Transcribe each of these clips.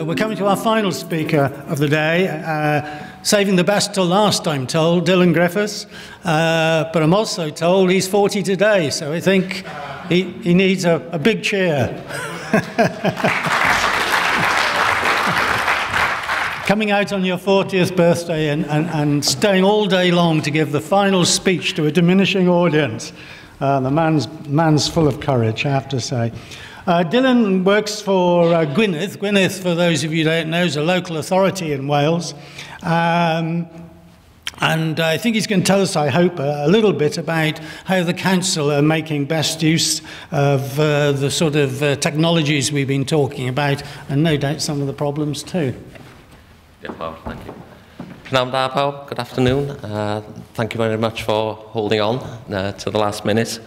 we're coming to our final speaker of the day, saving the best till last, I'm told, Dylan Griffiths. But I'm also told he's 40 today, so I think he needs a big cheer. Coming out on your 40th birthday and staying all day long to give the final speech to a diminishing audience. The man's full of courage, I have to say. Dylan works for Gwynedd. Gwynedd, for those of you who don't know, is a local authority in Wales. And I think he's going to tell us, I hope, a little bit about how the council are making best use of the sort of technologies we've been talking about, and no doubt some of the problems too. Yeah, well, thank you. Pnawn da pawb, good afternoon. Thank you very much for holding on to the last minute.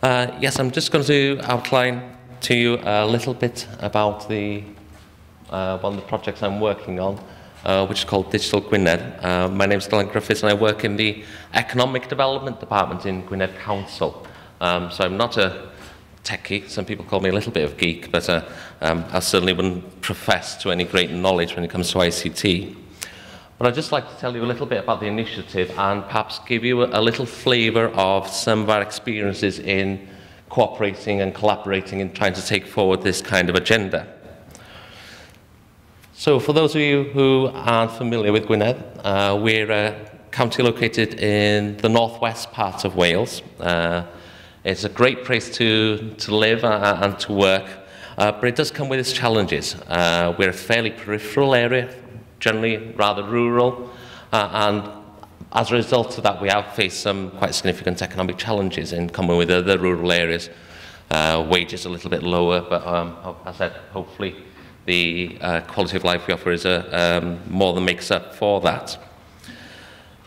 Yes, I'm just going to outline to you a little bit about one of the projects I'm working on, which is called Digital Gwynedd. My name is Digital Gwynedd and I work in the Economic Development Department in Gwynedd Council. So I'm not a techie. Some people call me a little bit of geek, but I certainly wouldn't profess to any great knowledge when it comes to ICT. But I'd just like to tell you a little bit about the initiative and perhaps give you a little flavour of some of our experiences in cooperating and collaborating and trying to take forward this kind of agenda. So for those of you who aren't familiar with Gwynedd, we're a county located in the northwest part of Wales. It's a great place to live and to work, but it does come with its challenges. We're a fairly peripheral area, generally rather rural, and as a result of that, we have faced some quite significant economic challenges in common with other rural areas. Wages a little bit lower, but as I said, hopefully the quality of life we offer is more than makes up for that.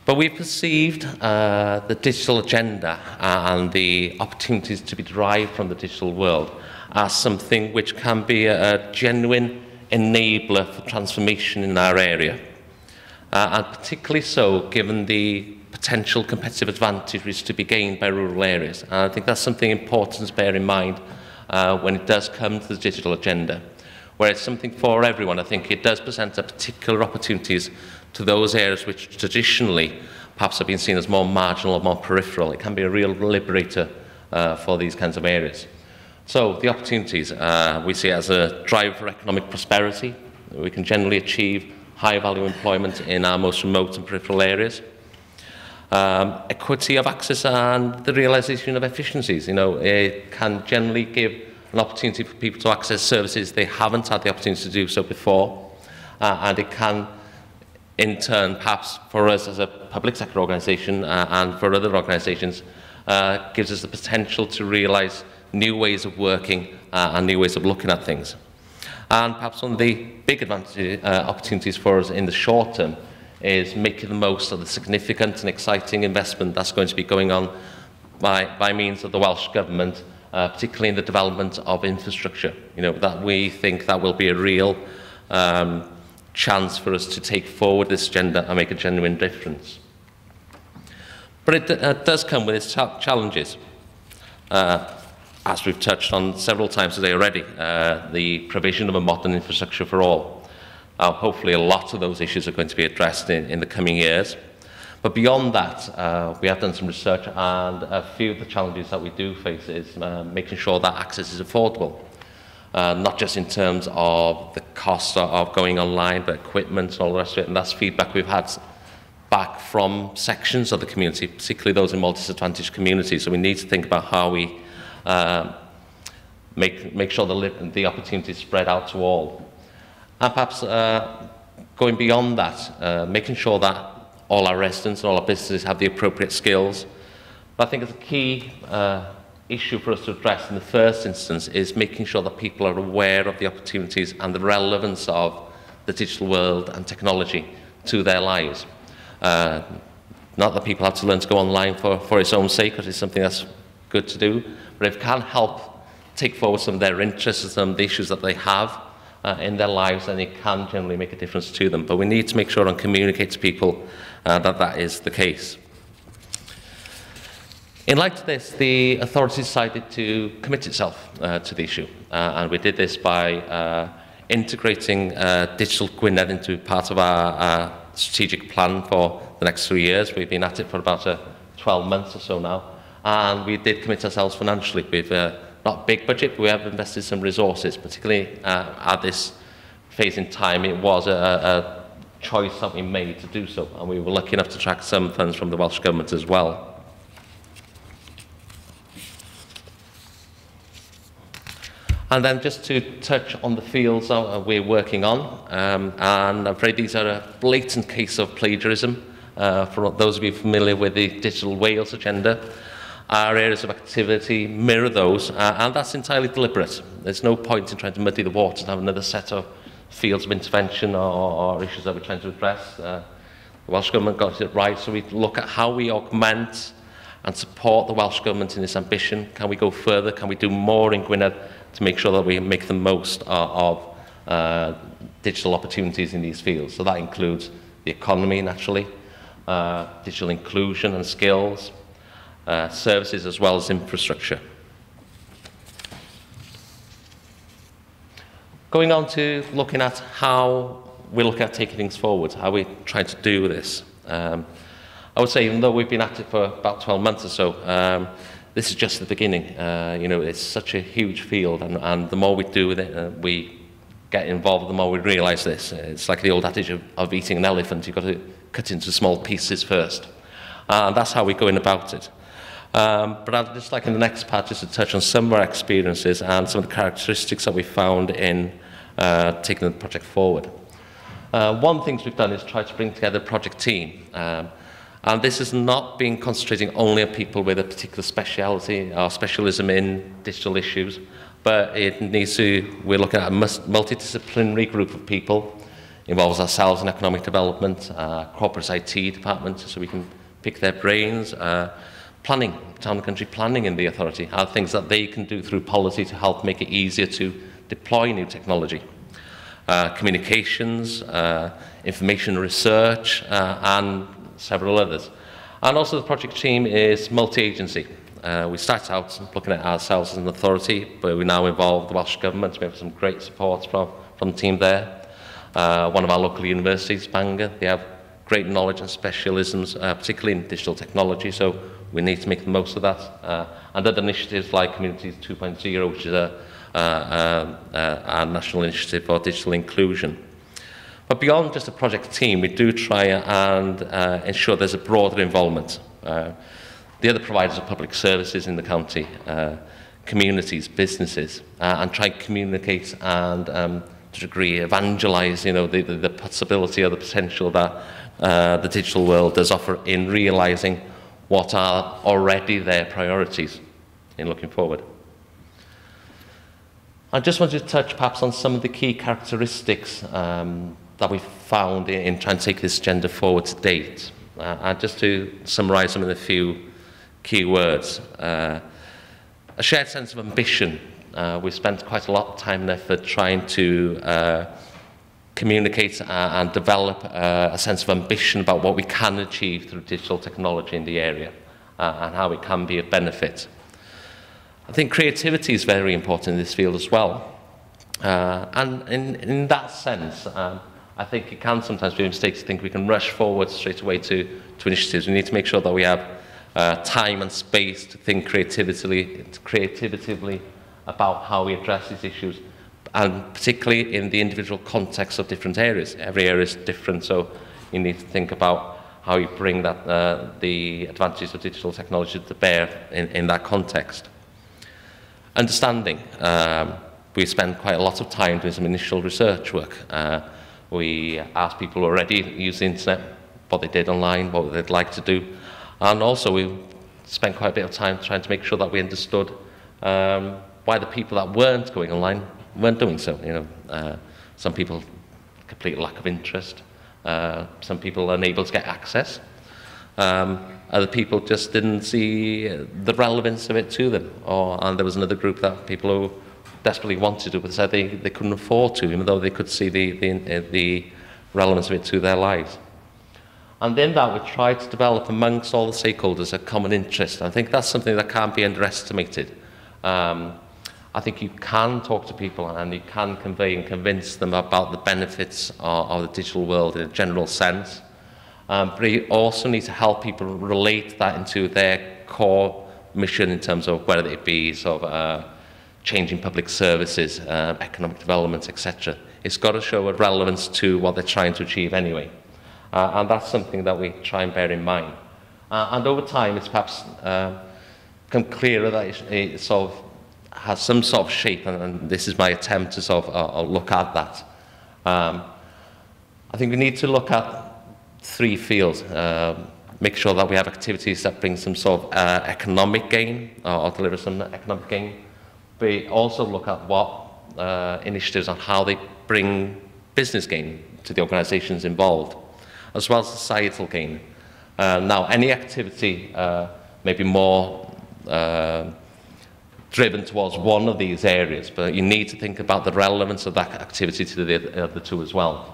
But we've perceived the digital agenda and the opportunities to be derived from the digital world as something which can be a genuine enabler for transformation in our area. And particularly so given the potential competitive advantages to be gained by rural areas. And I think that's something important to bear in mind when it does come to the digital agenda, where it's something for everyone. I think it does present particular opportunities to those areas which traditionally perhaps have been seen as more marginal or more peripheral. It can be a real liberator for these kinds of areas. So the opportunities, we see it as a drive for economic prosperity. We can generally achieve high value employment in our most remote and peripheral areas. Equity of access and the realisation of efficiencies. You know, it can generally give an opportunity for people to access services they haven't had the opportunity to do so before. And it can, in turn, perhaps for us as a public sector organisation and for other organisations, gives us the potential to realise new ways of working and new ways of looking at things. And perhaps one of the big opportunities for us in the short term is making the most of the significant and exciting investment that's going to be going on by means of the Welsh Government, particularly in the development of infrastructure. You know, that we think that will be a real chance for us to take forward this agenda and make a genuine difference. But it does come with its challenges. As we've touched on several times today already, the provision of a modern infrastructure for all. Hopefully a lot of those issues are going to be addressed in the coming years. But beyond that, we have done some research, and a few of the challenges that we do face is making sure that access is affordable. Not just in terms of the cost of going online, but equipment and all the rest of it. And that's feedback we've had back from sections of the community, particularly those in more disadvantaged communities. So we need to think about how we make sure the opportunities spread out to all. And perhaps going beyond that, making sure that all our residents and all our businesses have the appropriate skills. But I think it's a key issue for us to address in the first instance is making sure that people are aware of the opportunities and the relevance of the digital world and technology to their lives. Not that people have to learn to go online for its own sake, because it's something that's good to do, but if it can help take forward some of their interests and some of the issues that they have in their lives, then it can generally make a difference to them. But we need to make sure and communicate to people that is the case. In light of this, the authorities decided to commit itself to the issue, and we did this by integrating Digital Gwynedd into part of our strategic plan for the next 3 years. We've been at it for about 12 months or so now, and we did commit ourselves financially. We've not a big budget, but we have invested some resources, particularly at this phase in time. It was a choice that we made to do so, and we were lucky enough to attract some funds from the Welsh Government as well. And then just to touch on the fields that we're working on, and I'm afraid these are a blatant case of plagiarism. For those of you familiar with the Digital Wales agenda, our areas of activity mirror those, and that's entirely deliberate. There's no point in trying to muddy the waters and have another set of fields of intervention or issues that we're trying to address. The Welsh Government got it right, so we look at how we augment and support the Welsh Government in this ambition. Can we go further? Can we do more in Gwynedd to make sure that we make the most of digital opportunities in these fields? So that includes the economy, naturally, digital inclusion and skills, services as well as infrastructure. Going on to looking at how we're looking at taking things forward, how we're trying to do this. I would say, even though we've been at it for about 12 months or so, this is just the beginning. You know, it's such a huge field, and the more we do with it, we get involved, the more we realise this. It's like the old adage of eating an elephant. You've got to cut into small pieces first. And that's how we're going about it. But I'd just like in the next part just to touch on some of our experiences and some of the characteristics that we found in taking the project forward. One thing we've done is try to bring together a project team. And this has not been concentrating only on people with a particular speciality or specialism in digital issues, but it needs to, we're looking at a multidisciplinary group of people. Involves ourselves in economic development, corporate IT department, so we can pick their brains, planning, town and country planning in the authority, are things that they can do through policy to help make it easier to deploy new technology. Communications, information research, and several others. And also the project team is multi-agency. We started out looking at ourselves as an authority, but we now involve the Welsh Government. We have some great support from the team there. One of our local universities, Bangor, they have great knowledge and specialisms, particularly in digital technology, so we need to make the most of that. And other initiatives like Communities 2.0, which is a national initiative for digital inclusion. But beyond just a project team, we do try and ensure there's a broader involvement. The other providers of public services in the county, communities, businesses, and try to communicate and to a degree evangelise, you know, the possibility or the potential that the digital world does offer in realising what are already their priorities in looking forward. I just wanted to touch perhaps on some of the key characteristics that we've found in trying to take this agenda forward to date. And just to summarise them in a few key words. A shared sense of ambition. We've spent quite a lot of time and effort trying to communicate and develop a sense of ambition about what we can achieve through digital technology in the area and how it can be of benefit. I think creativity is very important in this field as well. And in that sense, I think it can sometimes be a mistake to think we can rush forward straight away to initiatives. We need to make sure that we have time and space to think creatively about how we address these issues, and particularly in the individual context of different areas. Every area is different, so you need to think about how you bring that, the advantages of digital technology to bear in that context. Understanding. We spent quite a lot of time doing some initial research work. We asked people who already use the internet what they did online, what they'd like to do, and also we spent quite a bit of time trying to make sure that we understood why the people that weren't going online weren't doing so. You know, some people complete lack of interest, some people unable to get access, other people just didn't see the relevance of it to them, and there was another group that people who desperately wanted to, but said they couldn't afford to, even though they could see the relevance of it to their lives. And then that we tried to develop amongst all the stakeholders a common interest. I think that's something that can't be underestimated. I think you can talk to people and you can convey and convince them about the benefits of the digital world in a general sense. But you also need to help people relate that into their core mission in terms of whether it be sort of changing public services, economic development, etc. It's got to show a relevance to what they're trying to achieve anyway. And that's something that we try and bear in mind. And over time, it's perhaps become clearer that it sort of has some sort of shape, and this is my attempt to sort of look at that. I think we need to look at three fields. Make sure that we have activities that bring some sort of economic gain or deliver some economic gain. But also look at what initiatives on how they bring business gain to the organisations involved, as well as societal gain. Now, any activity may be more driven towards one of these areas, but you need to think about the relevance of that activity to the other two as well.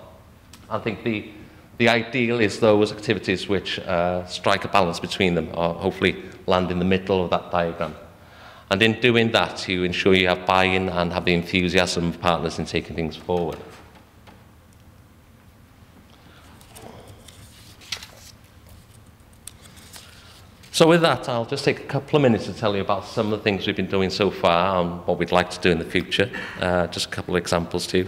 I think the ideal is those activities which strike a balance between them, or hopefully land in the middle of that diagram. And in doing that, you ensure you have buy-in and have the enthusiasm of partners in taking things forward. So with that, I'll just take a couple of minutes to tell you about some of the things we've been doing so far and what we'd like to do in the future. Just a couple of examples too.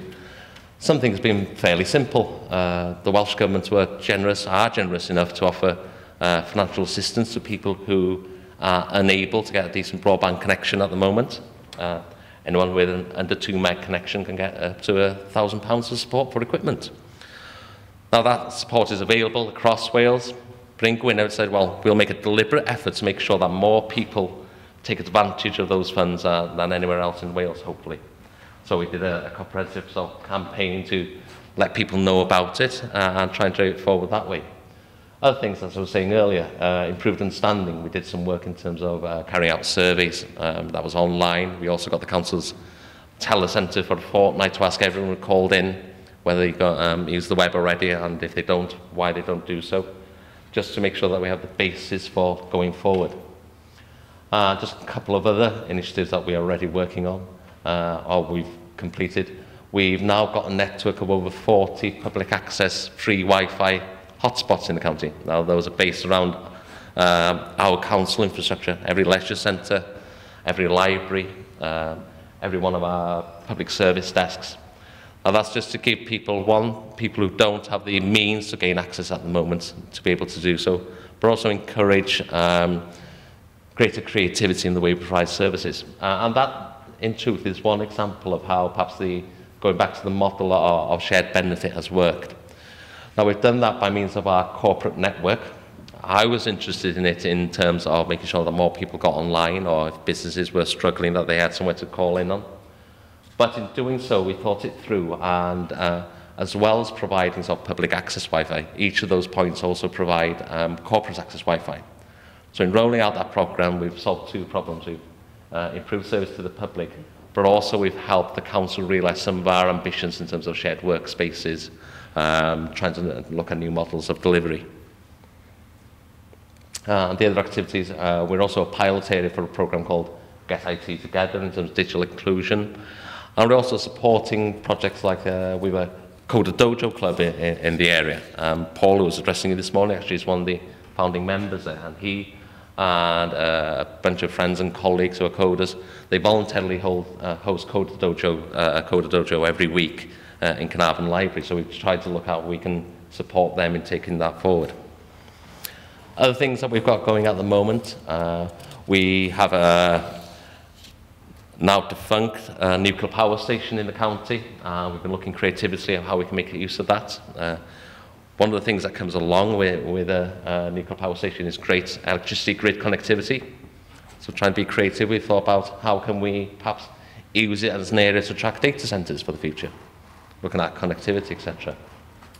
Some things have been fairly simple. The Welsh Government are generous enough to offer financial assistance to people who are unable to get a decent broadband connection at the moment. Anyone with an under 2 meg connection can get up to £1,000 of support for equipment. Now that support is available across Wales. But in Gwynedd said, well, we'll make a deliberate effort to make sure that more people take advantage of those funds than anywhere else in Wales, hopefully. So we did a comprehensive sort of campaign to let people know about it and try and drive it forward that way. Other things, as I was saying earlier, improved understanding. We did some work in terms of carrying out surveys. That was online. We also got the council's telecentre for a fortnight to ask everyone who called in whether they used the web already, and if they don't, why they don't do so, just to make sure that we have the basis for going forward. Just a couple of other initiatives that we are already working on, or we've completed. We've now got a network of over 40 public access free Wi-Fi hotspots in the county. Now those are based around our council infrastructure, every leisure centre, every library, every one of our public service desks. And that's just to give people, people who don't have the means to gain access at the moment, to be able to do so, but also encourage greater creativity in the way we provide services. And that, in truth, is one example of how perhaps going back to the model of shared benefit has worked. Now, we've done that by means of our corporate network. I was interested in it in terms of making sure that more people got online, or if businesses were struggling, that they had somewhere to call in on. But in doing so, we thought it through, and as well as providing sort of public access Wi-Fi, each of those points also provide corporate access Wi-Fi. So in rolling out that program, we've solved two problems. We've improved service to the public, but also we've helped the council realise some of our ambitions in terms of shared workspaces, trying to look at new models of delivery. And the other activities, we're also a pilot area for a program called Get IT Together in terms of digital inclusion. And we're also supporting projects like we were Coder Dojo Club in the area. Paul, who was addressing you this morning, actually is one of the founding members there, and he and a bunch of friends and colleagues who are coders, they voluntarily host Coder Dojo every week in Carnarvon Library. So we've tried to look how we can support them in taking that forward. Other things that we've got going at the moment, we have a now defunct nuclear power station in the county. We've been looking creatively at how we can make use of that. One of the things that comes along with a nuclear power station is great electricity grid connectivity. So trying to be creative, we thought about how can we perhaps use it as an area to attract data centres for the future, looking at connectivity, etc.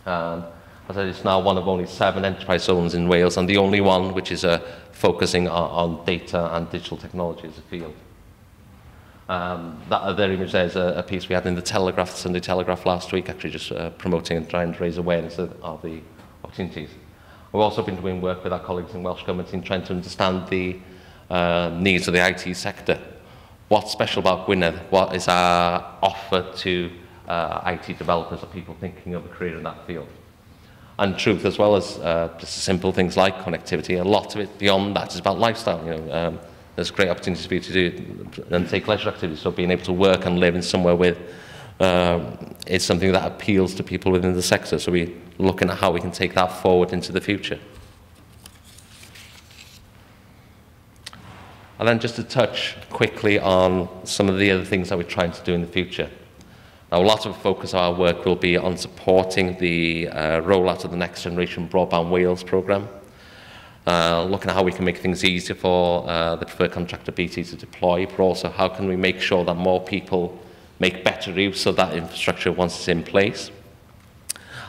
And as I said, it's now one of only 7 enterprise zones in Wales, and the only one which is focusing on data and digital technology as a field. That other image there is a piece we had in the Telegraph, the Sunday Telegraph last week, actually just promoting and trying to raise awareness of the opportunities. We've also been doing work with our colleagues in Welsh Government in trying to understand the needs of the IT sector. what's special about Gwynedd, what is our offer to IT developers or people thinking of a career in that field. And truth, as well as just simple things like connectivity, a lot of it beyond that is about lifestyle. There's great opportunities for you to do and take leisure activities, so being able to work and live in somewhere with is something that appeals to people within the sector, so we're looking at how we can take that forward into the future. And then just to touch quickly on some of the other things that we're trying to do in the future. Now, a lot of focus of our work will be on supporting the rollout of the Next Generation Broadband Wales programme, looking at how we can make things easier for the preferred contractor BT to deploy, but also how can we make sure that more people make better use of that infrastructure once it's in place.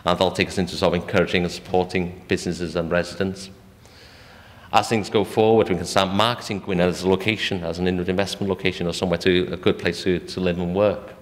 And that'll take us into sort of encouraging and supporting businesses and residents. As things go forward, we can start marketing Gwynedd as a location, as an inward investment location, or somewhere a good place to live and work.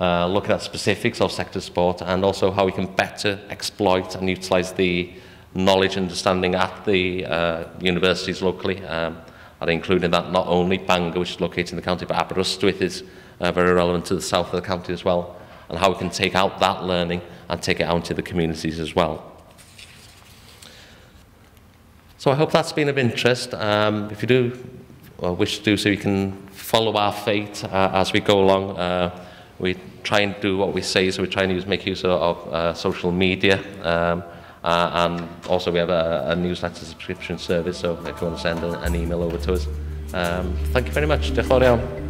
Looking at specifics of sector sport and also how we can better exploit and utilise the knowledge and understanding at the universities locally. And including that not only Bangor, which is located in the county, but Aberystwyth is very relevant to the south of the county as well, and how we can take out that learning and take it out into the communities as well. So I hope that's been of interest. If you do wish to do so, you can follow our fate as we go along. We try and do what we say, so we try and make use of social media, and also we have a newsletter subscription service, so if you want to send an email over to us. Thank you very much. Diolch yn fawr iawn.